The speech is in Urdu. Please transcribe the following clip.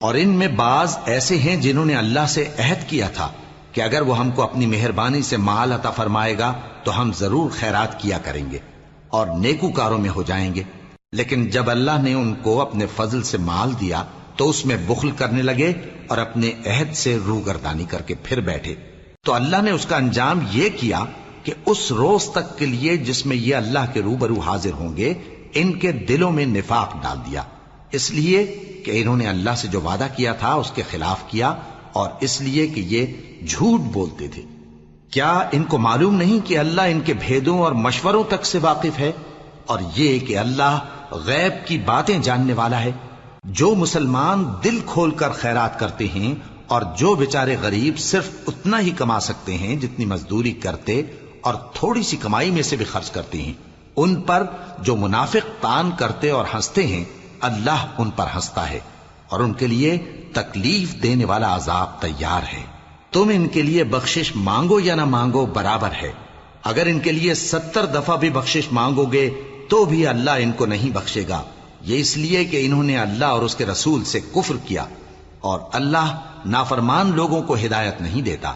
اور ان میں بعض ایسے ہیں جنہوں نے اللہ سے عہد کیا تھا کہ اگر وہ ہم کو اپنی مہربانی سے مال عطا فرمائے گا تو ہم ضرور خیرات کیا کریں گے اور نیکوکاروں میں ہو جائیں گے، لیکن جب اللہ نے ان کو اپنے فضل سے مال دیا تو اس میں بخل کرنے لگے اور اپنے عہد سے روگردانی کر کے پھر بیٹھے، تو اللہ نے اس کا انجام یہ کیا کہ اس روز تک کے لیے جس میں یہ اللہ کے روبرو حاضر ہوں گے ان کے دلوں میں نفاق ڈال دیا، اس لیے کہ انہوں نے اللہ سے جو وعدہ کیا تھا اس کے خلاف کیا اور اس لیے کہ یہ جھوٹ بولتے تھے۔ کیا ان کو معلوم نہیں کہ اللہ ان کے بھیدوں اور مشوروں تک سے واقف ہے، اور یہ کہ اللہ غیب کی باتیں جاننے والا ہے؟ جو مسلمان دل کھول کر خیرات کرتے ہیں اور جو بیچارے غریب صرف اتنا ہی کما سکتے ہیں جتنی مزدوری کرتے اور تھوڑی سی کمائی میں سے بھی خرچ کرتے ہیں، ان پر جو منافق تان کرتے اور ہنستے ہیں اللہ ان پر ہنستا ہے اور ان کے لیے تکلیف دینے والا عذاب تیار ہے۔ تم ان کے لیے بخشش مانگو یا نہ مانگو برابر ہے، اگر ان کے لیے 70 دفعہ بھی بخشش مانگو گے تو بھی اللہ ان کو نہیں بخشے گا، یہ اس لیے کہ انہوں نے اللہ اور اس کے رسول سے کفر کیا، اور اللہ نافرمان لوگوں کو ہدایت نہیں دیتا۔